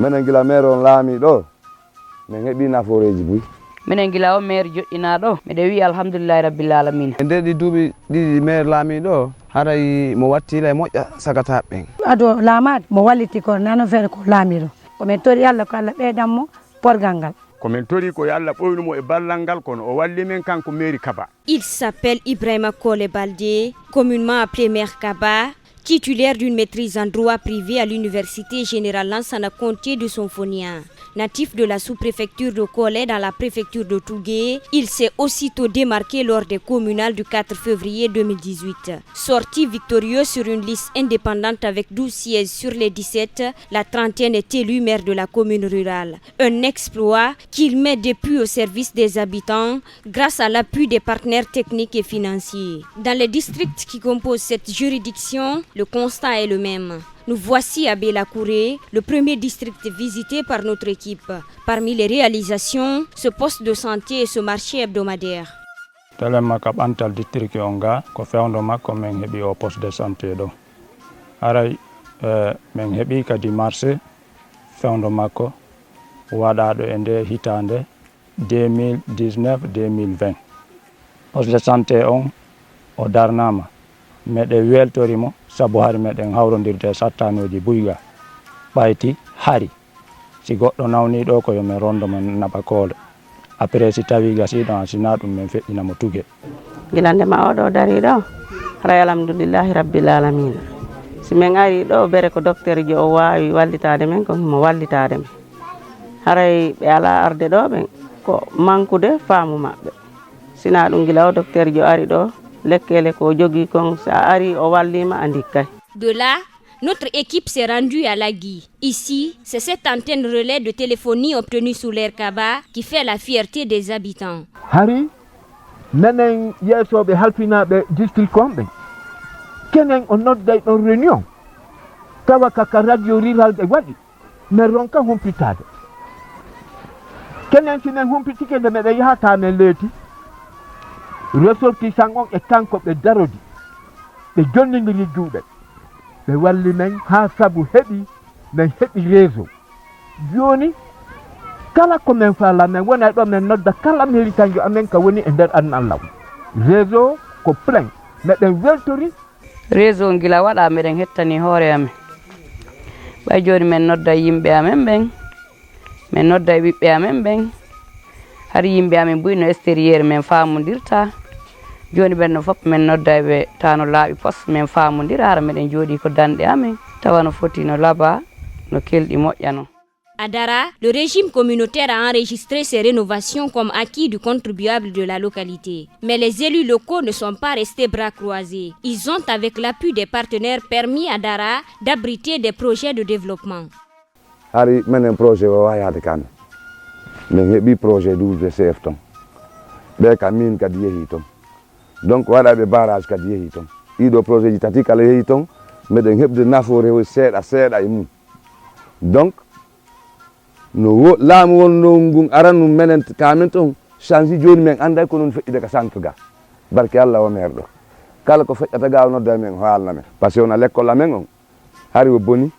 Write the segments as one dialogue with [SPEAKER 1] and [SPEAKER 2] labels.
[SPEAKER 1] menen gila maire on laami ɗo min heɓi nafooreji buy
[SPEAKER 2] minen gila o maire joɗɗina ɗo miɗen wi alhamdulillahi rabbil alamin
[SPEAKER 1] e nder ɗi duuɓi ɗiɗi maire laami ɗo haray mo wattila e moƴƴa sagataɓe ɓen
[SPEAKER 3] ado laamade mo walliti ko nano feere ko laami ɗo komin tori Allah ko Allah ɓeydanmo porgal ngal
[SPEAKER 4] komin tori ko Allah ɓoynumo e ballal ngal kono o walli men kanko maire Kaba.
[SPEAKER 5] Il s'appelle Ibrahima Kole Baldé, communément appelé maire Kaba, titulaire d'une maîtrise en droit privé à l'université générale Lansana Conté de Sonfonia. Natif de la sous-préfecture de Kolé dans la préfecture de Tougué, il s'est aussitôt démarqué lors des communales du 4 février 2018. Sorti victorieux sur une liste indépendante avec 12 sièges sur les 17, la trentaine est élue maire de la commune rurale. Un exploit qu'il met depuis au service des habitants grâce à l'appui des partenaires techniques et financiers. Dans les districts qui composent cette juridiction, le constat est le même. Nous voici à Belakouré, le premier district visité par notre équipe. Parmi les réalisations, ce poste de santé et ce marché hebdomadaire.
[SPEAKER 6] Telema ka ɓantal district on ga ko fewndo makko min heɓi o poste de santé ɗo aray min heɓi kadi marché fewndo makko waɗaɗo e nde hitande 2019-2020 poste de santé on o darnama meɗen weltorimo sabu hari meɗen hawrodirde sattanoji buyga ɓayti hari si goɗɗo nawni ɗo ko yomin rondo men naɓakole après si tawi gasiɗo an sina ɗum min feƴƴinamo tugue
[SPEAKER 2] gilandema oɗo dari ɗo haray alhamdulillahi rabbil alamin si min ari ɗo bere ko docteur ji o wawi wallitade men ko mo wallitade men haray ɓe ala arde ɗo ɓen ko manqude faamu maɓɓe sina ɗum gila o docteur ji o ari ɗo lekkele ko jogi kon sa ari o wallima andikkay.
[SPEAKER 5] De là, notre équipe s'est rendue à Lagui. Ici, c'est cette antenne relais de téléphonie obtenue sous l'Air Kaba qui fait la fierté des habitants.
[SPEAKER 7] Hari, nenen yesoɓe halfinaɓe district konɓe kenen o nodday ɗon réunion tawa kaka radio rural ɓe waɗi min ronka humpitade kenen sinen humpitike nde meɗen yahata men leeti ressortissant on e kanko ɓe darodi ɓe jonnidiri juuɗe ɓe walli men ha sabu heɓi men heɓi réseau joni kala ko men faala men wona ɗo men nodda kala méritanjo amen ka woni e nder annallaw réseau ko plein meɗen weltori
[SPEAKER 2] réseau gila waɗa meɗen hettani hoore amen ɓay joni min nodda yimɓe amen ɓen min nodda ɓiɓɓe amen ɓen har yimɓe amen buyno extérieur min famodirta joni ɓenno fof min nodda ɓe tano laaɓi poste min famodira hara meɗen jooɗi ko danɗe amen tawa no foti no laaɓa no kelɗi moƴƴano.
[SPEAKER 5] À Dara, le régime communautaire a enregistré ces rénovations comme acquis du contribuable de la localité. Mais les élus locaux ne sont pas restés bras croisés. Ils ont, avec l'appui des partenaires, permis à Dara d'abriter des projets de développement.
[SPEAKER 1] hari menen projet o wayade kan min heɓi projet WCF ton ɓe ka min kadi yeehi ton donc waɗaɓe barrage kadi yeehi ton ɗiɗo projet ji tati kala yeehi ton meɗen heɓde nafoore seeɗa seeɗa e mum donc no laamu wonno ngun arannu menen kamen ton change joni men anda ko non feƴƴide ka centre ga barke Allah o maire ɗo kala ko feƴƴata ga nodda men haalna men par ce que on a l'école amen on hari o boni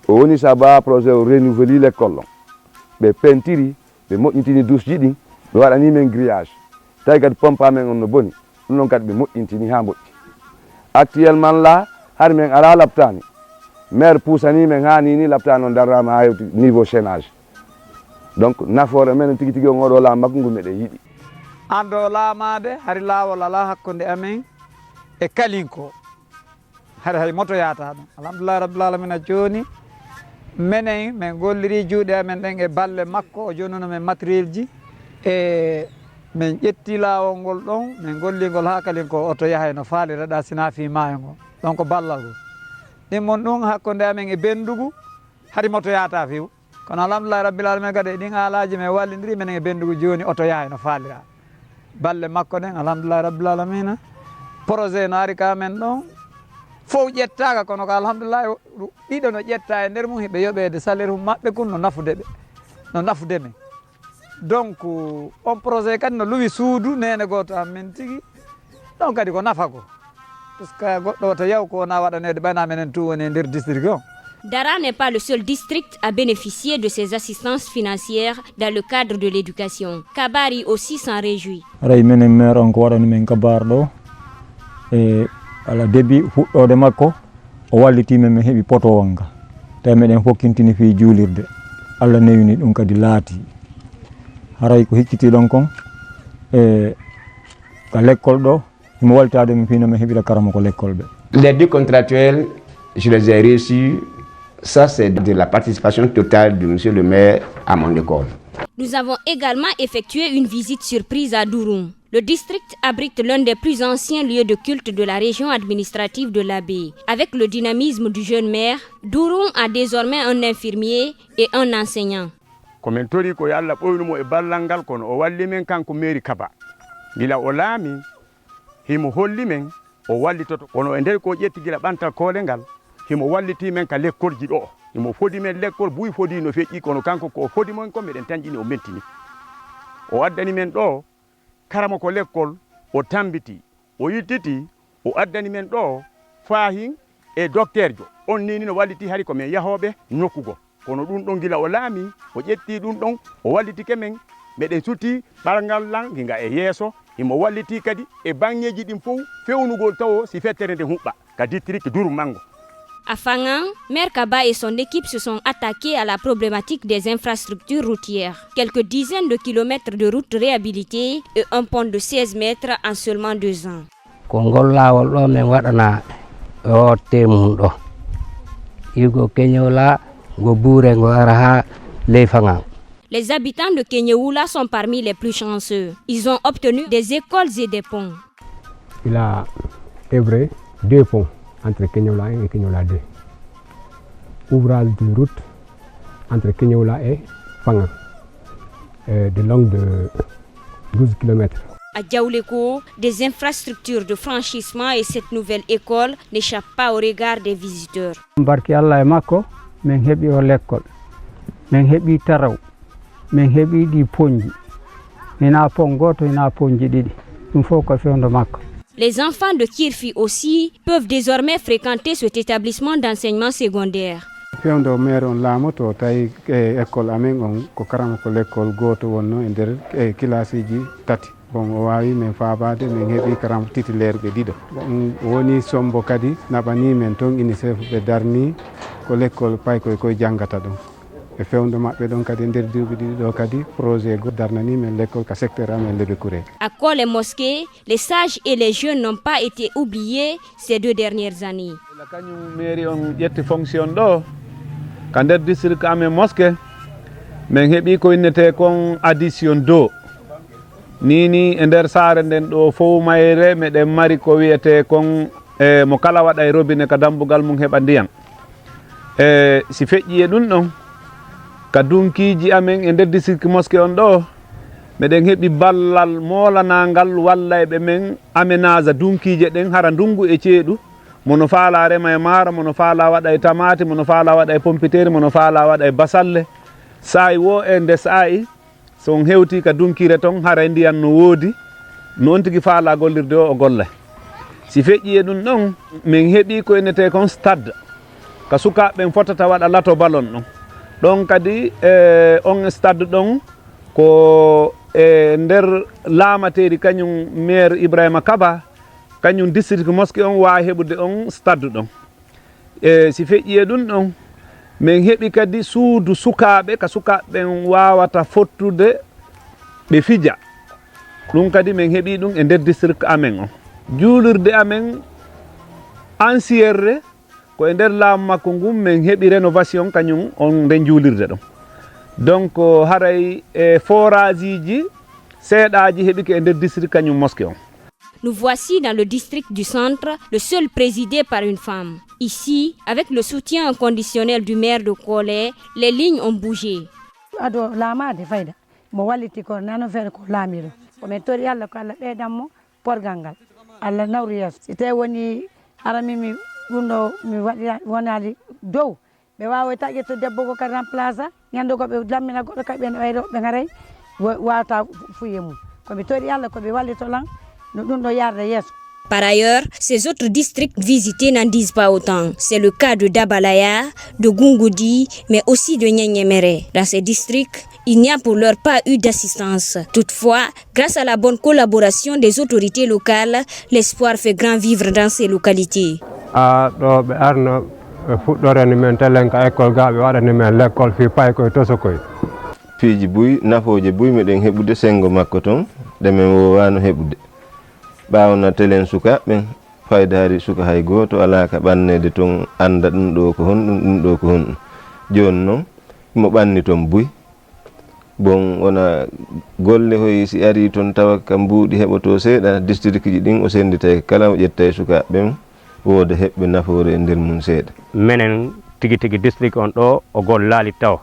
[SPEAKER 1] o woni saba projet o renouveli l'école on ɓe pentiri ɓe moƴƴintini douche ji ɗin ɓe waɗani men grillage tawi kadi pompe amen on no boni ɗum noon kadi ɓe moƴƴintini ha moƴƴi actuellement là hari men ala laptani maire puusani men ha ni laptani on darrama ha hewti niveau chaînage donc nafoore men tigi tigi on oɗo laam makko ngu meɗen yiɗi
[SPEAKER 8] ando laamade hari laawol ala hakkunde amen e kalinko hari hay moto yata ɗum alhamdulillah rabbil alamina joni menen min golliri juuɗe amen ɗen e balle makko o jonnuno men matériel ji e min ƴetti laawol ngol ɗon min gollingol ha kalinko oto yahay no faalireɗa sina fi maayo ngo ɗon ko ballal ngol ɗimmon ɗum hakkunde amen e bendugu hari moto yata fiw kono alhamdulillah rabbil alamin kadi e ɗin haalaji min wallidiri minen e bendugu joni oto yahay no faalira balle makko ɗen alhamdulillah rabbil alamina projet no ari kamen ɗon fof ƴettaka kono ko alhamdulillah ɗiɗo no ƴetta e nder mum hiɓe yoɓede salaire mum maɓɓe kun no nafude ɓe no nafude men donc on projet kadi no luwi suudu nene goto amen tigui ɗon kadi ko nafa ko par ce que goɗɗo to yaw ko wona waɗanede ɓayna menen tu woni e nder district o
[SPEAKER 5] Dara n'est pas le seul district à bénéficier de ces assistances financières dans le cadre de l'éducation. Kabari aussi s'en réjouit.
[SPEAKER 6] Ray menen maire on ko wadani men kabar do e ala debi huddode makko o walliti men hebi poto wanga tay meden hokkintini fi julirde alla newini dum kadi laati haray ko hicciti don kon e ka l'école do mo waltade men fina men hebi la karama ko l'école be.
[SPEAKER 9] Les deux contractuels, je les ai reçus. Ça, c'est de la participation totale de monsieur le maire à mon école.
[SPEAKER 5] Nous avons également effectué une visite surprise à Douroum. Le district abrite l'un des plus anciens lieux de culte de la région administrative de l'Abbé. Avec le dynamisme du jeune maire, Douroum a désormais un infirmier et un enseignant.
[SPEAKER 4] Komin tori ko yalla ɓoynumo e ballal ngal kono o walli men kanko mairie Kaba gila o laami himo holli men o wallitoto kono e nder ko ƴetti gila ɓantal koole ngal himo walliti men ka lekkolji ɗo himo fodi men lekkol buy fodi no feƴƴi kono kanko ko fodi mon ko meɗen tanƴini o mentini o addani men ɗo karama ko lekkol o tambiti o yittiti o addani men ɗo fahin e docteur jo on nini no walliti hari ko men yahoɓe nokkugo kono ɗum ɗon gila o laami o ƴetti ɗum ɗon o wallitike men meɗen sutti ɓargal lan ginga e yeeso himo walliti kadi e bangeji ɗin fof fewnugol tawo si fettere nde huɓɓa ka district Douroum mango.
[SPEAKER 5] À Fangan, Maire Kaba et son équipe se sont attaqués à la problématique des infrastructures routières. Quelques dizaines de kilomètres de routes réhabilitées et un pont de 16 mètres en seulement 2 ans.
[SPEAKER 10] Kongol lawol ɗo men waɗana o temum ɗo igo keñola go bouré go ara ha ley Fangan.
[SPEAKER 5] Les habitants de Keñewoula sont parmi les plus chanceux. Ils ont obtenu des écoles et des ponts.
[SPEAKER 11] Il a œuvré 2 ponts entre Keñewoula 1 et Keñewoula 2. Ouvrage de route entre Keñewoula et Fangan, de longue de 12 km.
[SPEAKER 5] À Diaouleko, des infrastructures de franchissement et cette nouvelle école n'échappe pas au regard des visiteurs.
[SPEAKER 11] Barki Allah e makko men heɓi o l'école, men heɓi taraw, men heɓi ɗi ponji, ina pon goto ina ponji ɗiɗi, ɗum fof ko fewndo makko.
[SPEAKER 5] Les enfants de Kirfi aussi peuvent désormais fréquenter cet établissement d'enseignement secondaire.
[SPEAKER 11] Fewndo maire on laamo to tawi école amen on ko karama ko l'école goto wonno e nder kilasiji tati. Bon o wawi men fabade men heɓi karama titulaire ɓe ɗiɗo. Woni sombo kadi naɓani men toon UNICEF ɓe darni ko l'école pay koye jangata ɗum. E fewndo maɓɓe ɗon kadi nder duuɓi ɗiɗi ɗo kadi projet go darnani men l'école ka secteur amen Lebe Kouré.
[SPEAKER 5] À Kole Mosquée, les sages et les jeunes n'ont pas été oubliés ces 2 dernières années.
[SPEAKER 12] La kañum mairie on ƴetti fonction ɗo ka nder district amen Mosquée men heɓi ko innete kon addition d'eau nini e nder saare nden ɗo fof mayre meɗen mari ko wiyete kon mo kala waɗa e robinet ka dambugal mum heɓa ndiyam si feƴƴi e ɗum ɗon ka dunkiji amen e nder district Mosquée on ɗo meɗen heɓi ballal molanangal walla e ɓe men aménage dunkije ɗen hara ndungu e ceeɗu mono faala rema e maaro mono faala waɗa e tamate mono faala waɗa e pompiteeri mono faala waɗa e basalle saayi wo e nde saayi so on hewti ka dunkire ton hara ndiyan no woodi noon tigi faala gollirde o golle si feƴƴi e ɗum ɗon min heɓi ko innete kon stade ka sukaɓeɓen fotata waɗa lato ballon ɗon ɗon kadi on stade ɗon ko nder laamateri kañum maire Ibrahima Kaba kañum district Mosquée on wawi heɓude on stade ɗon si feƴƴi e ɗum ɗon min heɓi kadi suudu sukaɓe ka sukaɓeɓen wawata fottude ɓe fija ɗum kadi min heɓi ɗum e nder district amen on juulirde amen ancierre ko e nder laamu makko ngum min heɓi rénovation kañum on nden juulirde ɗon donc haray e forage ji seeɗaji heɓi ko e nder district kañum Mosquée on.
[SPEAKER 5] Nous voici dans le district du centre, le seul présidé par une femme. Ici, avec le soutien inconditionnel du maire de Kole, les lignes ont bougé.
[SPEAKER 3] Ado lamade fayda mo walliti ko nano fere ko laamiro ko men tori Allah ko Allah ɓeydammo porgal ngal Allah nawru yeeso si tawi woni harami mi ɗum ɗo mi waɗi wonali dow ɓe wawata ƴetto debbo ko kadi remplace ñande ko ɓe lammina goɗɗo kadi ɓen ɓayɗo ɓe garay wawata fuye mum komi tori Allah koɓe wallito lan no ɗum ɗo yarde yeeso.
[SPEAKER 5] Par ailleurs, ces autres districts visités n'en disent pas autant. C'est le cas de Dabalaya, de Gungudi, mais aussi de Nyenyemere. Dans ces districts, il n'y a pour l'heure pas eu d'assistance. Toutefois, grâce à la bonne collaboration des autorités locales, l'espoir fait grand vivre dans ces localités.
[SPEAKER 13] Piiji buy nafooje buy meɗen heɓude sengo makko toon ɗe men wowano heɓude ɓawna telen sukaɓeɓen faydari suka hay goto ala ka ɓannede toon anda ɗum ɗo ko honɗum ɗum ɗo ko honɗum joni noon mo ɓanni toon buy bon wona golle hoy si ari toon tawa ka mbuuɗi heɓoto seeɗa district ji ɗin o senditay kala o ƴetta e sukaɓeɓen wooda heɓɓe nafoore e nder mum seeɗa.
[SPEAKER 10] Menen tigi tigi district on ɗo o gol laali taw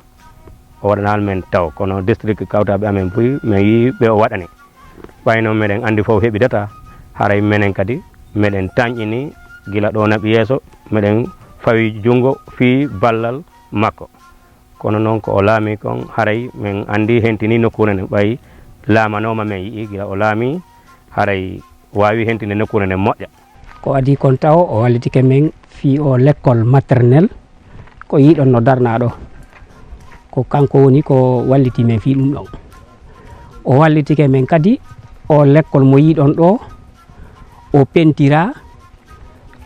[SPEAKER 10] o waɗanal men taw kono district kawtaɓe amen buy min yi ɓe o waɗani ɓayno meɗen andi fof heɓidata haray menen kadi meɗen tañƴini gila ɗo naɓi yeeso meɗen fawi jungo fi ballal makko kono noon ko o laami kon haray min andi hentini nokkure nden ɓayi laamanoma men yii gila o laami haray wawi hentinde nokkure nden moƴƴa.
[SPEAKER 14] Ko adi kon taw o wallitike men fi o l'école maternelle ko yiɗon no darnaɗo ko kanko woni ko walliti men fi ɗum ɗon o wallitike men kadi o l'école mo yiɗon ɗo o pentira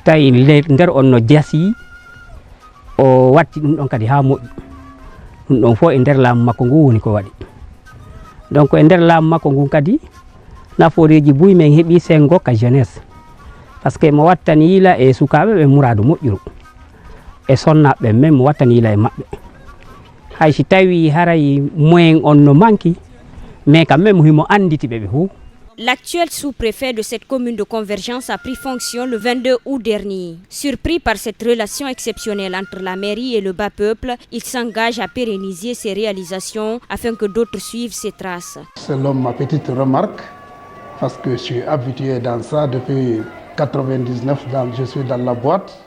[SPEAKER 14] tawi nder on no jasi o watti ɗum ɗon kadi ha moƴƴi ɗum ɗon fof e nder laamu makko ngu woni ko waɗi donc e nder laamu makko ngu kadi nafooreji buy men heeɓi sengo ka jeunesse par ce que mo wattani yila e sukaɓe ɓe muradu moƴƴuru e sonnaɓe men mo wattani yila e maɓɓe hay si tawi haray moyen on no manki mais quand même himo anditi ɓe hu.
[SPEAKER 5] L'actuel sous-préfet de cette commune de Convergence a pris fonction le 22 août dernier. Surpris par cette relation exceptionnelle entre la mairie et le bas peuple, il s'engage à pérenniser ses réalisations afin que d'autres suivent ses traces.
[SPEAKER 15] Selon ma petite remarque, parce que je suis habitué dans ça depuis 99, je suis dans la boîte,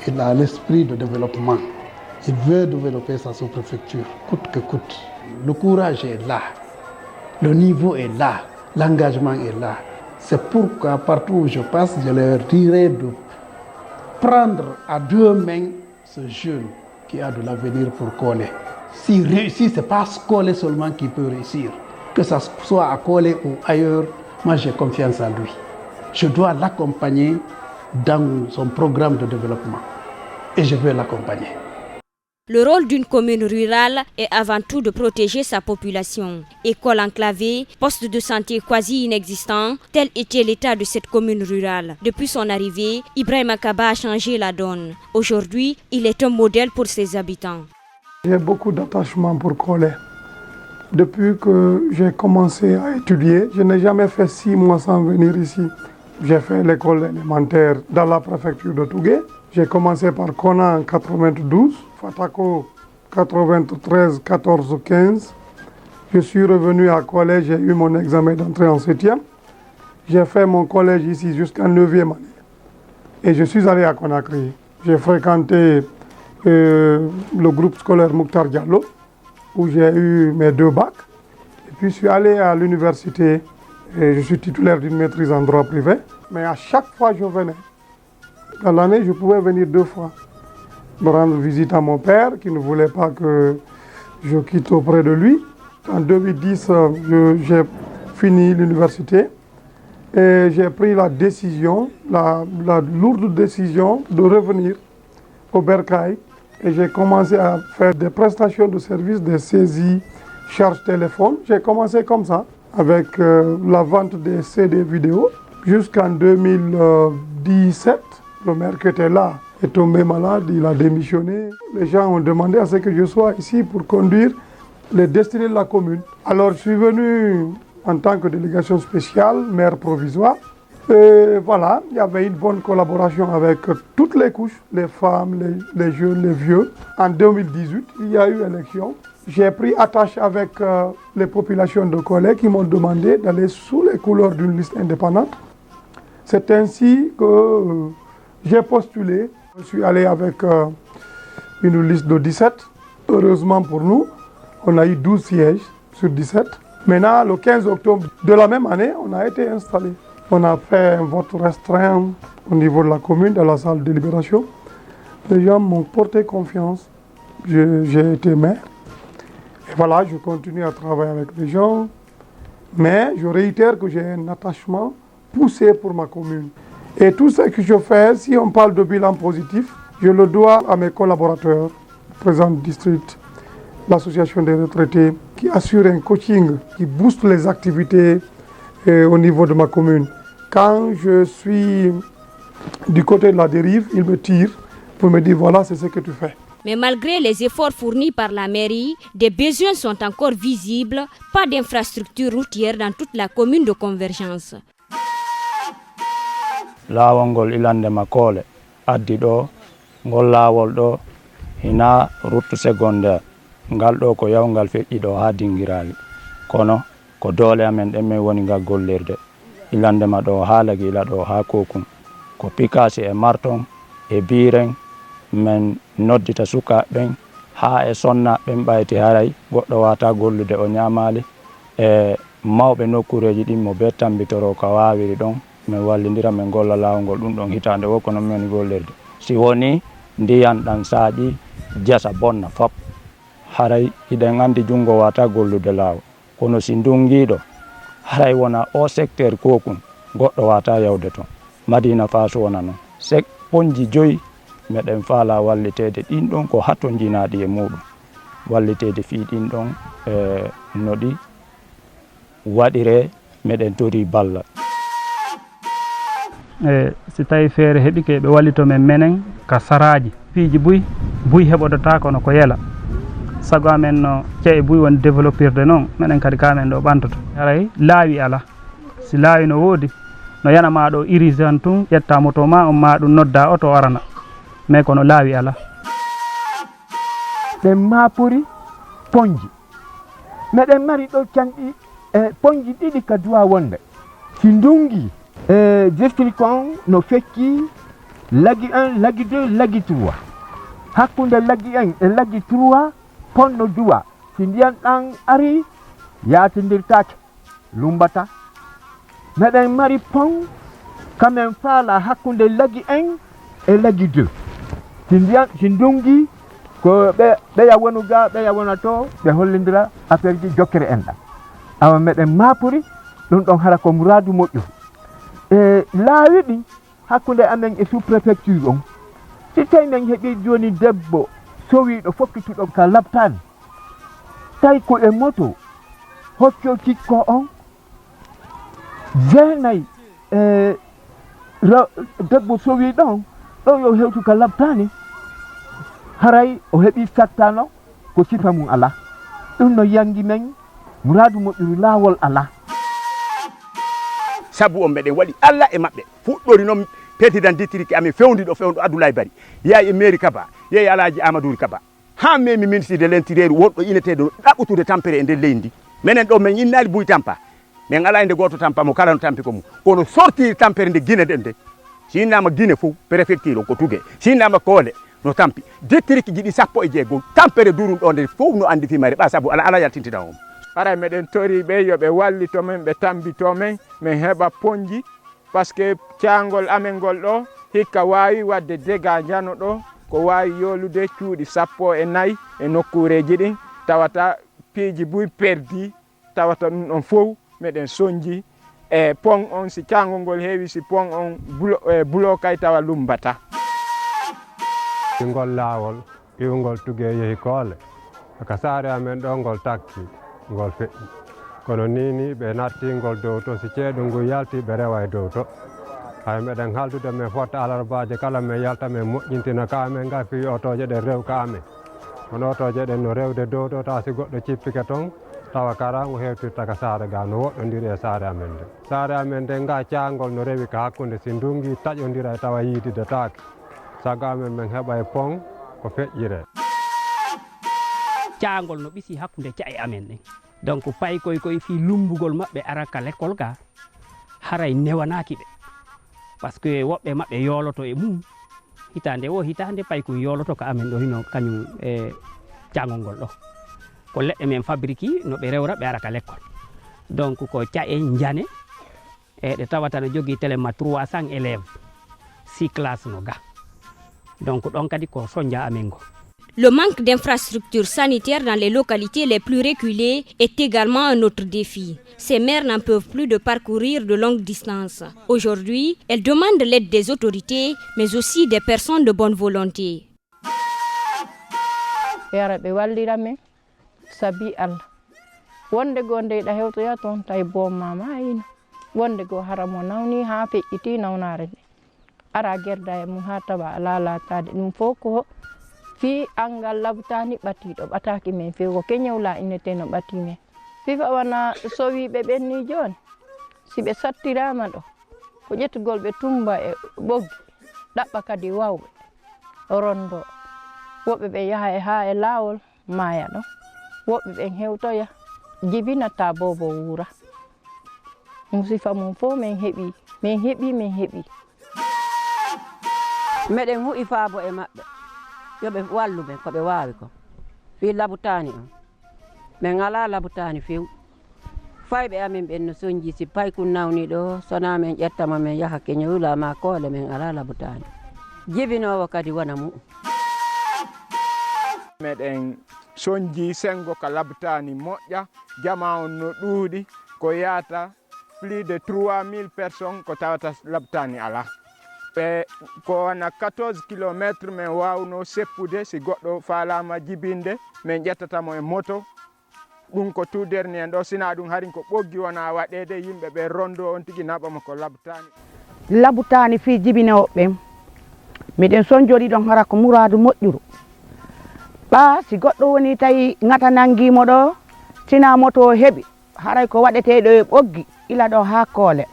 [SPEAKER 15] il a l'esprit de développement. Il veut développer sa sous-préfecture, coûte que coûte. Le courage est là, le niveau est là. L'engagement est là. C'est pourquoi partout où je passe, je leur dirai de prendre à deux mains ce jeune qui a de l'avenir pour Kolé. S'il réussit, ce n'est pas Kolé seulement qui peut réussir. Que ça soit à Kolé ou ailleurs, moi j'ai confiance en lui. Je dois l'accompagner dans son programme de développement. Et je vais l'accompagner.
[SPEAKER 5] Le rôle d'une commune rurale est avant tout de protéger sa population. École enclavée, poste de santé quasi inexistant, tel était l'état de cette commune rurale. Depuis son arrivée, Ibrahima Kaba a changé la donne. Aujourd'hui, il est un modèle pour ses habitants.
[SPEAKER 16] J'ai beaucoup d'attachement pour Kolé. Depuis que j'ai commencé à étudier, je n'ai jamais fait 6 mois sans venir ici. J'ai fait l'école élémentaire dans la préfecture de Tougué. J'ai commencé par Kona en 92, Fatako 93, 14, 15. Je suis revenu à collège, j'ai eu mon examen d'entrée en 7e. J'ai fait mon collège ici jusqu'en 9e année. Et je suis allé à Conakry. J'ai fréquenté le groupe scolaire Mouktar Diallo, où j'ai eu mes 2 bacs. Et puis je suis allé à l'université et je suis titulaire d'une maîtrise en droit privé. Mais à chaque fois je venais. Dans l'année, je pouvais venir 2 fois, me rendre visite à mon père qui ne voulait pas que je quitte auprès de lui. En 2010, j'ai fini l'université et j'ai pris la décision, la lourde décision de revenir au Bercail. Et j'ai commencé à faire des prestations de services, des saisies, charges téléphone. J'ai commencé comme ça, avec la vente des CD vidéo, jusqu'en 2017. Le maire qui était là est tombé malade, il a démissionné. Les gens ont demandé à ce que je sois ici pour conduire les destinées de la commune. Alors je suis venu en tant que délégation spéciale, maire provisoire. Et voilà, il y avait une bonne collaboration avec toutes les couches, les femmes, les jeunes, les vieux. En 2018, il y a eu élection. J'ai pris attache avec les populations de Kolé qui m'ont demandé d'aller sous les couleurs d'une liste indépendante. C'est ainsi que j'ai postulé. Je suis allé avec une liste de 17. Heureusement pour nous, on a eu 12 sièges sur 17. Maintenant, le 15 octobre de la même année, on a été installé. On a fait un vote restreint au niveau de la commune, de la salle de délibération. Les gens m'ont porté confiance. J'ai été maire. Et voilà, je continue à travailler avec les gens. Mais je réitère que j'ai un attachement poussé pour ma commune. Et tout ce que je fais, si on parle de bilan positif, je le dois à mes collaborateurs, le président du district, l'association des retraités, qui assure un coaching, qui booste les activités au niveau de ma commune. Quand je suis du côté de la dérive, ils me tirent pour me dire voilà, c'est ce que tu fais.
[SPEAKER 5] Mais malgré les efforts fournis par la mairie, des besoins sont encore visibles. Pas d'infrastructures routières dans toute la commune de Convergence.
[SPEAKER 6] Laawol ngol ilande Makole addi ɗo ngol laawol ɗo hina route secondaire ngal ɗo ko yawngal feƴƴi ɗo ha Dingirawi kono ko doole amen ɗen min woni ngal gollirde ilandema ɗo ha Lagila ɗo ha Kokum ko pikasi e marton e biren men noddita sukaɓen ha e sonnaɓen ɓayti haray goɗɗo wata gollude o ñamali e mawɓe nokkureji ɗin mo be tambitoro ko wawiri ɗon min wallidira min golla laawol ngol ɗum ɗon hitande wo kono min gollirde si woni ndiyan ɗan saaƴi jasa bonna fop haray iɗen andi jungo wata gollude laawol kono si ndungiɗo haray wona o secteur Kokum goɗɗo wata yawde toon Madina Faso wona noon ponji 5 meɗen faala wallitede ɗin ɗon ko hatto jinaɗi e muɗum wallitede fi ɗin ɗon no ɗi waɗire meɗen tori balla
[SPEAKER 17] si tawi feere heɓi ke ɓe wallito men menen ka saraji piiji buy heɓodota kono ko yela sago amen no ceeƴe buy woni développirde noon minen kadi kamen ɗo ɓantoto haray laawi ala si laawi no woodi no yanama ɗo irisan tun ƴetta moto ma on ma ɗum nodda oto arana mais kono laawi ala
[SPEAKER 7] ɓe mapori ponji meɗen mari ɗo canɗi ponji ɗiɗi ka duwa wonde si ndungi district on no fecci laggi 1 laggi 2 laggi 3 hakkunde laggi 1 e laggi 3 pon no duwa si ndiyan ɗan ari yatindirtake lumbata meɗen mari pon kamen faala hakkunde laggi 1 e laggi 2 si ndungi ko ɓeya wonu ga ɓeya wona to ɓe hollidira affaire ji jokkere en ɗan awa meɗen mapori ɗum ɗon hara ko muradu moƴƴu e laawi ɗi hakkunde amen e sous préfecture on si tawi men heeɓi joni debbo sowiɗo fokkituɗo ka labtani tawi ko e moto hocco tikko on jeenayi debbo sowi ɗon ɗo yo hewtu ka labtani haray o heeɓi sattano ko sifa mum ala ɗum no yangi men muradu moƴƴuru laawol ala
[SPEAKER 4] sabu on meɗen waɗi Allah e maɓɓe fuɗɗori noon président district amen fewndo Abdoulaye Bari yayi e mairie Kaba yeyi Alaji Amadou Kaba ha memi ministre de l'intérieur wonɗo ineteɗo ɗaɓɓutude tampere e nder leydi menen ɗo min innali Buy Tampa min ala inde goto tampa mo kala no tampi ko mum kono sortiri tampere nde Guinée ɗen de si innama Guinée fof préfecture o ko Tougué si innama Kolé no tampi district jiɗi 16 tampere durum ɗo nde fof no andi fimare ɓa saabu ala yaltintina on
[SPEAKER 18] ara meɗen tori ɓe yoɓe wallito men ɓe tambito men min heɓa ponji par ce que caangol amen ngol ɗo hikka wawi wadde déga jano ɗo ko wawi yolude cuuɗi 14 e nokkureji ɗin tawata piiji buy perdi tawata ɗum ɗon fof meɗen soñji e pont on si caangol ngol heewi si pont on bulo kay tawa lumbata
[SPEAKER 19] ngol laawol iwgol Tougué yehi Koole aka saare amen ɗo ngol takki ngol feƴƴi kono ni ɓe nattingol dow to si ceeɗu ngu yalti ɓe rewa e dow to hay meɗen haldude men fotta alarbaje kala men yalta men moƴƴintina ka amen ga fi otoje ɗen rew ka amen kono otoje ɗen no rewde dow to ta si goɗɗo cippike toon tawa karago hewtirta ka saare ga no woɗɗodiri e saare amen nde saare amen nde nga caangol no rewi ka hakkude si ndungi taƴodira e tawa yiididetake sago amen men heɓa e pont ko feƴƴire
[SPEAKER 14] caangol no ɓisi hakkunde cae amen ɗen donc payi koye fi lumbugol maɓɓe ara ka l'école ga haray newanaki ɓe par ce que woɓɓe maɓɓe yoloto e mum hitande payi ko yoloto ka amen ɗo hino kañum e caangol ngol ɗo ko leɗɗe men fabrique no ɓe rewra ɓe ara ka l'école donc ko cae jane e ɗe tawata no jogii téléma 300 élèves 6 classes no ga donc ɗon kadi ko soñja amen go.
[SPEAKER 5] Le manque d'infrastructures sanitaires dans les localités les plus reculées est également un autre défi. Ces mères n'en peuvent plus de parcourir de longues distances. Aujourd'hui, elles demandent l'aide des autorités, mais aussi des personnes de bonne volonté.
[SPEAKER 20] Yara ɓe walliramen sabi Allah wonde go ndeyɗa hewtoya toon tawi boom ma ayino wonde go hara mo nawni ha feƴƴiti nawnare nde ara gerda e mum ha tawa ala latade ɗum fof ko fi angal labtani ɓatiɗo ɓataki men few ko keñewla innete no ɓati men fifa wana sowiɓe ɓenni joni si ɓe sattirama ɗo ko ƴettugol ɓe tumba e ɓoggi ɗaɓɓa kadi wawɓe rondo woɓɓe ɓe yaha ha e lawol maya ɗo woɓɓe ɓen hewtoya jibinata bobo wuura musifa mum fof min heeɓi
[SPEAKER 21] meɗen huɗi faabo e maɓɓe yoɓe wallu ɓen koɓe wawi ko fi labutani on min ala labutani few fayɓe amin ɓen no soñji si paykun nawni ɗo sona min ƴettama min yaha keñewula ma koole min ala labutani jibinowo kadi wona mum
[SPEAKER 18] meɗen soñji sengo ka labtani moƴƴa jama on no ɗuuɗi ko yata plus de 3000 personnes ko tawata labtani ala ɓe ko wana 14 kilométre min wawno seppude si goɗɗo falama jibinde min ƴettatamo e moto ɗum ko tout dernier en ɗo sina ɗum harin ko ɓoggi wona waɗede yimɓe ɓe rondo on tigui naɓamo ko
[SPEAKER 22] labtani fi jibinoɓe ɓen miɗen sonjori ɗon hara ko muradu moƴƴuru ɓa si goɗɗo woni tawi ngata nanguimo ɗo sina moto heeɓi haray ko waɗeteɗo e ɓoggi ila ɗo ha koole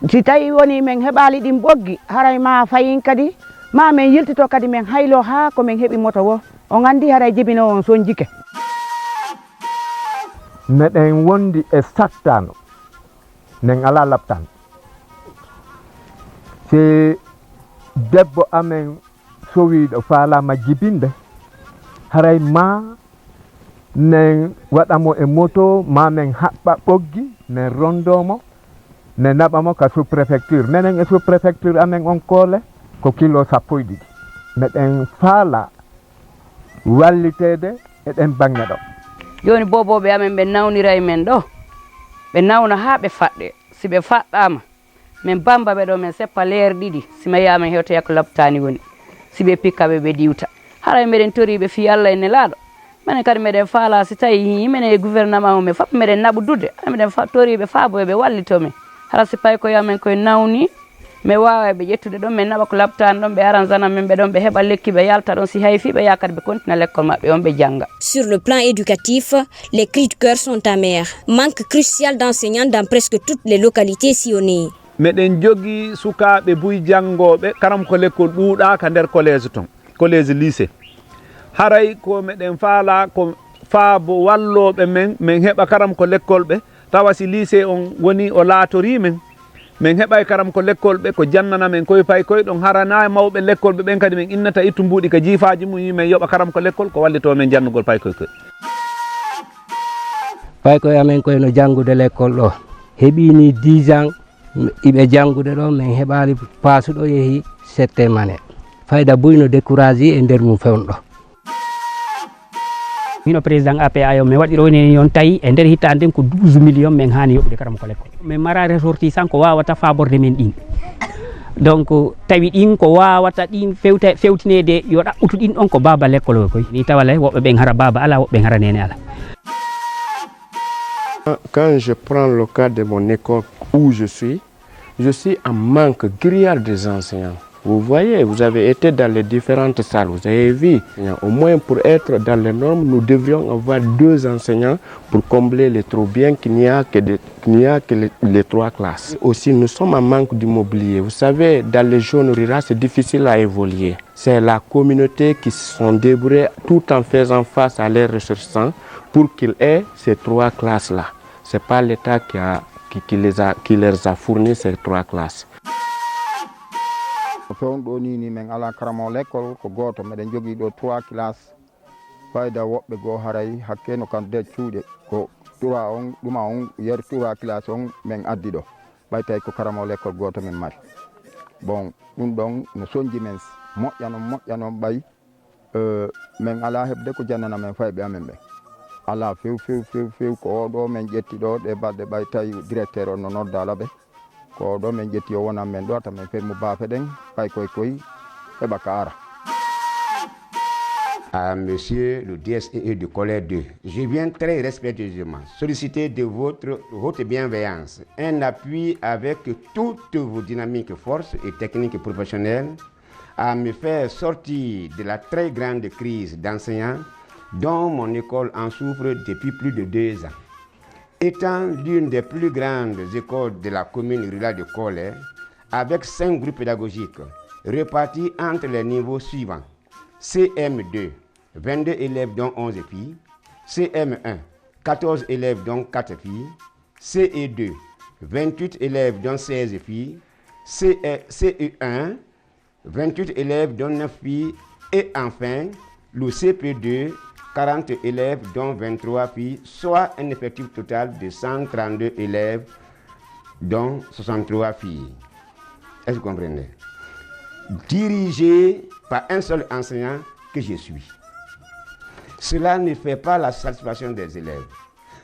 [SPEAKER 22] si tawi woni min heɓali ɗin ɓoggi haray ma fayin kadi ma min yiltito kadi min haylo ha ko min heeɓi moto wo on andi haray jibino on sonjike
[SPEAKER 7] meɗen wondi e sattano nen ala labtan si debbo amen sowiɗo falama jibinde haray ma nen waɗamo e moto ma men haɓɓa ɓoggi nen rondomo ne naɓamo ka sous préfecture menen e sous préfecture amen on koole ko kilo 12 meɗen faala wallitede eɗen bange ɗo
[SPEAKER 2] joni boboɓe amen ɓe nawnira e men ɗo ɓe nawna ha ɓe faɗɗe si ɓe faɗɗama min bamba ɓe ɗo min seppa leer ɗiɗi sima yiyama hewtoya ko labtani woni si ɓe pikkaɓe ɓe diwta haray meɗen toriɓe fi Allah e nelaɗo minen kadi meɗen faala si tawi yimene e gouvernement men fof meɗen naɓudude meɗen toriɓe faabo ɓe wallitomen hara si payi ko yamen koye nawni mi wawa ɓe ƴettude ɗon min naɓa ko labtani ɗon ɓe aranzana min ɓe ɗon ɓe heɓa lekki ɓe yalta ɗon si hay fi ɓe yaha kadi ɓe continue l'école maɓɓe on ɓe jangga.
[SPEAKER 5] Sur le plan éducatif, les cris de cœur sont amers. Manque crucial d'enseignants dans presque toutes les localités sillonnées.
[SPEAKER 12] meɗen jogui sukaɓe buy jangoɓe karam ko l'école ɗuuɗaka nder collège ton collège lycée haray ko meɗen faala ko faabo walloɓe men min heɓa karam ko l'école ɓe tawa si lycée on woni o laatori men min heɓay karam ko l'école ɓe ko jannana men koye pay koye ɗon harana mawɓe l'école ɓe ɓen kadi min innata ittu mbuuɗi ka jiifaji mum yimen yoɓa karam ko l'école ko wallito men jannugol pay koye koye
[SPEAKER 14] pay koye amen koye no janngude l'école ɗo heɓini 10 ans iɓe janngude ɗo min heɓali paasuɗo yeehi 7e année fayda buyno découragé e nder mum fewnɗo mino président APA yo mi waɗi ɗo ni yon tawi e nder hittande nden ko 12 millions min hani yoɓude karam ko l'école min mara ressortissant ko wawata faborde men ɗin donc tawi ɗin ko wawata ɗin fewtinede yo ɗaɓɓutu ɗin ɗon ko baba l'école o koy ni tawale woɓɓe ɓen hara baba ala woɓɓe hara nene ala.
[SPEAKER 23] Quand je prends le cas de mon école où je suis en manque criard des enseignants. Vous voyez, vous avez été dans les différentes salles, vous avez vu. Au moins pour être dans les normes, nous devrions avoir 2 enseignants pour combler les trous, bien qu'il n'y a que les 3 classes. Aussi, nous sommes en manque d'immobilier. Vous savez, dans les zones rurales, c'est difficile à évoluer. C'est la communauté qui se sont débrouillés tout en faisant face à leurs ressources pour qu'ils aient ces 3 classes-là. Ce n'est pas l'État qui leur a fourni ces 3 classes.
[SPEAKER 24] ko fewnɗo ni min ala karamo l'école ko goto meɗen jogui ɗo 3 classes fayda woɓɓe goo haray hakke no kan de cuuɗe ko 3 on ɗuma on yer 3 classe on min addi ɗo ɓay tawi ko karamo l'école goto min mari bon ɗum ɗon no soñji men moƴƴano ɓay min ala heɓde ko jannana men fayɓe amen ɓe ala few ko oɗo min ƴetti ɗo ɗe balɗe ɓay tawi directeur o no noddala ɓe ko oɗo min ƴetti o wonan men ɗo tamin fermo bafe ɗen ɓay koye heɓa ka ara.
[SPEAKER 1] À monsieur le DSE du collège 2, je viens très respectueusement solliciter de votre haute bienveillance un appui avec toutes vos dynamiques forces et techniques professionnelles à me faire sortir de la très grande crise d'enseignants dont mon école en souffre depuis plus de 2 ans. Étant l'une des plus grandes écoles de la commune rurale de Kolé, avec 5 groupes pédagogiques répartis entre les niveaux suivants: CM2, 22 élèves dont 11 filles, CM1, 14 élèves dont 4 filles, CE2, 28 élèves dont 16 filles, CE1, 28 élèves dont 9 filles, et enfin le CP2, 40 élèves dont 23 filles, soit un effectif total de 132 élèves dont 63 filles. Est-ce que vous comprenez? Dirigé par un seul enseignant que je suis. Cela ne fait pas la satisfaction des élèves.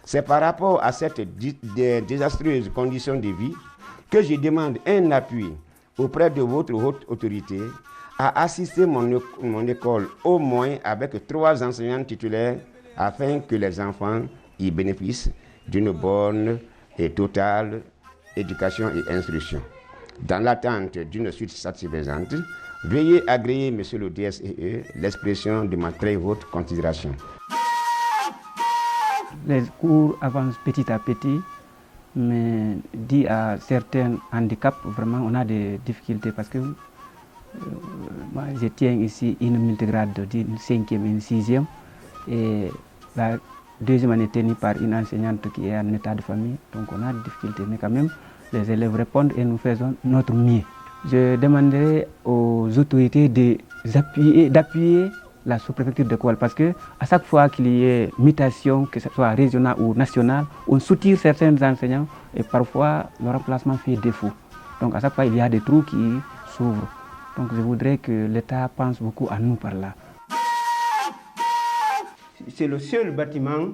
[SPEAKER 1] C'est par rapport à cette désastreuse condition de vie que je demande un appui auprès de votre haute autorité à assister mon école au moins avec 3 enseignants titulaires afin que les enfants y bénéficient d'une bonne et totale éducation et instruction. Dans l'attente d'une suite satisfaisante, veuillez agréer, monsieur le DSE, l'expression de ma très haute considération.
[SPEAKER 14] Les cours avancent petit à petit, mais dû à certains handicaps, vraiment on a des difficultés parce que moi je tiens ici une multigrade d'une 5e et une 6e, et la 2e année tenue par une enseignante qui est en état de famille, donc on a des difficultés, mais quand même les élèves répondent et nous faisons notre mieux. Je demanderai aux autorités d'appuyer la sous-préfecture de Koual parce que à chaque fois qu'il y ait mutation, que ce soit régionale ou nationale, on soutire certains enseignants et parfois le remplacement fait défaut. Donc à chaque fois il y a des trous qui s'ouvrent. Donc je voudrais que l'État pense beaucoup à nous par là.
[SPEAKER 8] C'est le seul bâtiment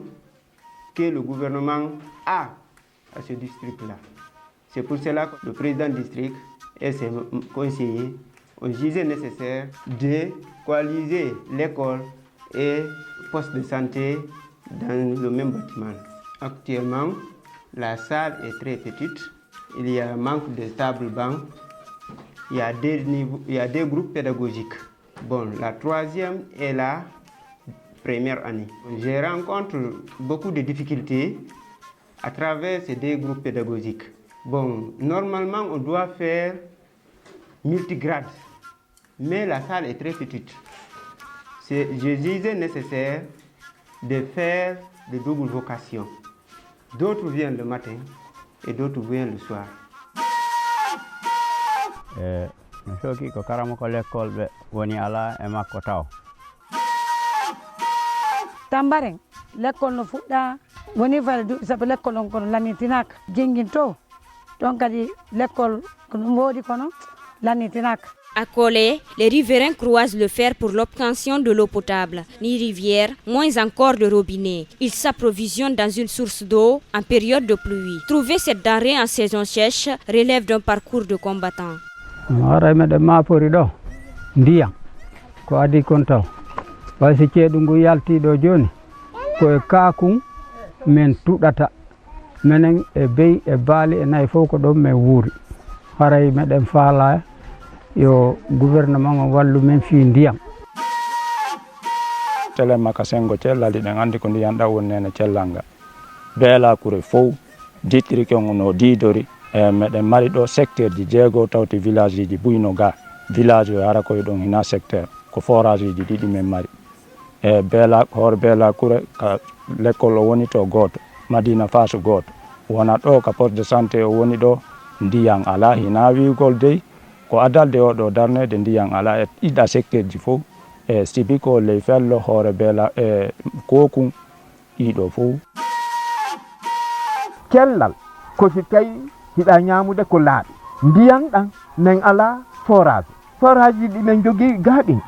[SPEAKER 8] que le gouvernement a à ce district-là. C'est pour cela que le président du district et ses conseillers ont jugé nécessaire de coaliser l'école et le poste de santé dans le même bâtiment. Actuellement, la salle est très petite. Il y a un manque de tables bancs. Il y a des groupes pédagogiques. Bon, la 3e et la première année. Je rencontre beaucoup de difficultés à travers ces 2 groupes pédagogiques. Bon, normalement, on doit faire multigrade, mais la salle est très petite. Je disais nécessaire de faire de doubles vocations. D'autres viennent le matin et d'autres viennent le soir.
[SPEAKER 9] mi soki ko karamo ko l'école ɓe woni ala e makko taw.
[SPEAKER 3] Tambaren l'école no fuɗɗa woni fayde duuɓi sappo l'école on kono lamitinaka jenguinto ɗon kadi l'école ko ɗum woodi kono lamitinaka.
[SPEAKER 5] À Kolé, les riverains croisent le fer pour l'obtention de l'eau potable, ni rivière, moins encore de robinet. Ils s'approvisionnent dans une source d'eau en période de pluie. Trouver cette denrée en saison sèche relève d'un parcours de combattant.
[SPEAKER 14] Ara meɗen mafori ɗo ndiyam ko adi kon taw way so ceeɗu ngu yaltiɗo joni koye kakum men tuɗata menen e beyi e baali e nayi fof ko ɗon men wuuri haray meɗen faala yo gouvernement o wallu men fi ndiyam.
[SPEAKER 6] tele makasengo cellali ɗen andi ko ndiyam ɗam woni nene cellanga beela kure fof district on no didori e meɗen mari ɗo secteur ji 6 tawti village ji buyno ga village o ara koye ɗon hina secteur ko forage ji ɗiɗi men mari e beela hoore beela kure ka l'école o woni to goto madina faso goto wona ɗo ka poste de santé o woni ɗo ndiyam ala hina wigol dey ko adalde oɗo darnede ndiyam ala e ɗiɗa secteur ji fof e sibi ko ley fello hoore beela e kokum ɗiɗo fof
[SPEAKER 7] cellal ko si tawi hiɗa ñamude ko laaɓi ndiyan ɗan nen ala forage forage ɗi men jogii gaaɗin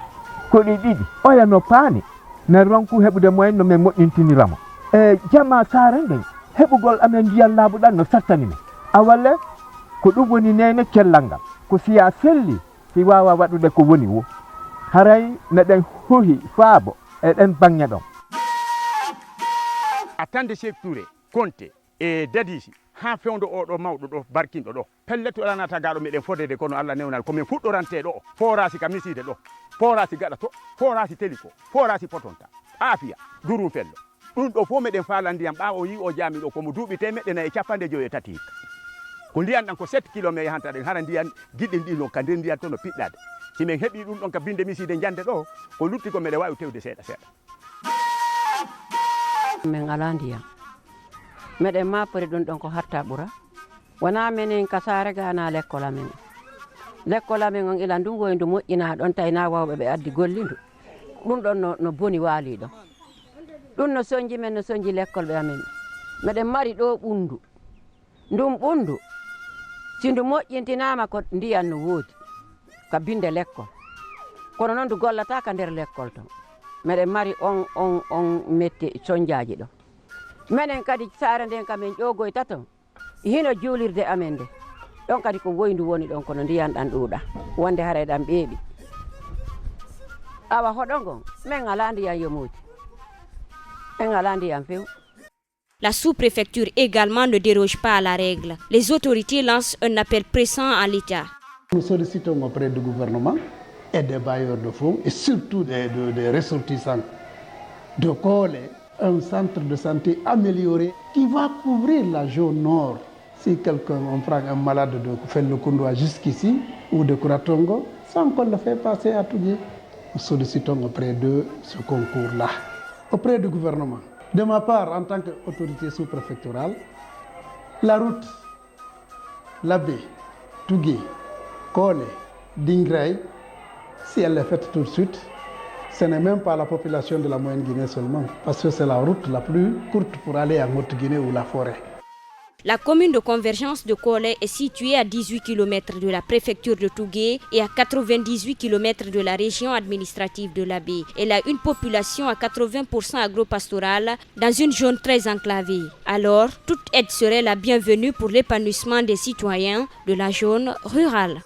[SPEAKER 7] ko ɗi ɗiɗi oya no paani nen ronku heɓude moyen no min moƴƴintiniramo e jama saare nden heɓugol amen ndiyan laaɓuɗan no sattani men awalle ko ɗum woni nene cellal ngal ko siya selli si wawa waɗude ko woni wo haray neɗen huhi faabo e ɗen bange ɗon
[SPEAKER 4] attande Cheikh Touré Konté e dadisi ha fewdo oɗo mawɗo ɗo barkinɗo ɗo pelleto alanata gaɗo meɗen fodede kono Allah newnal komin fuɗɗorante ɗo forasi ka miside ɗo forasi gaɗa to forasi teliko forasi potonta afiya durum fello ɗum ɗo fof meɗen faala ndiyam ɓawo yi o jami ɗo komo duuɓi temeɗɗe nayi capanɗe joyi e tati ko ndiyan ɗan ko 7 kilométre yahanta ɗen hara ndiyan giɗɗen ɗi ɗon ka nder ndiyan to no piɗɗade si min heeɓi ɗum ɗon ka binde miside jande ɗo ko lutti ko meɗen wawi tewde seeɗa seeɗa
[SPEAKER 21] min ala ndiyam meɗen mapori ɗum ɗon ko hatta ɓura wona minen ka saare gana l'école amen on ila ndungu e ndu moƴƴina ɗon tawina wawɓe ɓe addi gollindu ɗum ɗon no boni waali ɗon ɗum no soñji men no soñji l'école ɓe amen meɗen mari ɗo ɓundu ndum ɓundu si ndu moƴƴintinama ko ndiyan no woodi ka binde l'école kono noon ndu gollata ka nder l'école ton meɗen mari on metti soñjaji ɗo minen kadi saare nden kamin ƴogoyta ton hino juulirde amen nde ɗon kadi ko woyndu woni ɗon kono ndiyan ɗan ɗuuɗa wonde haray ɗan ɓeeɓi awa hoɗo ngon min ala ndiyan yomuji min ala ndiyan few.
[SPEAKER 5] La sous-préfecture également ne déroge pas à la règle. Les autorités lancent un appel pressant à l'État.
[SPEAKER 10] Nous sollicitons auprès du gouvernement et des bailleurs de fonds et surtout des ressortissants de Kolé un centre de santé amélioré qui va couvrir la zone nord. Si quelqu'un, on prend un malade de Fellokundoa jusqu'ici ou de Kuratongo, sans qu'on le fait passer à Tougué, nous sollicitons auprès de ce concours-là, auprès du gouvernement. De ma part, en tant qu'autorité sous-préfectorale, la route Labé, Tougué, Kolé, Dingraï, si elle est faite tout de suite, ce n'est même pas la population de la Moyenne Guinée seulement, parce que c'est la route la plus courte pour aller en Haute-Guinée ou la forêt.
[SPEAKER 5] La commune de convergence de Kolé est située à 18 km de la préfecture de Tougué et à 98 km de la région administrative de l'Abbé. Elle a une population à 80% agro-pastorale dans une zone très enclavée. Alors, toute aide serait la bienvenue pour l'épanouissement des citoyens de la zone rurale.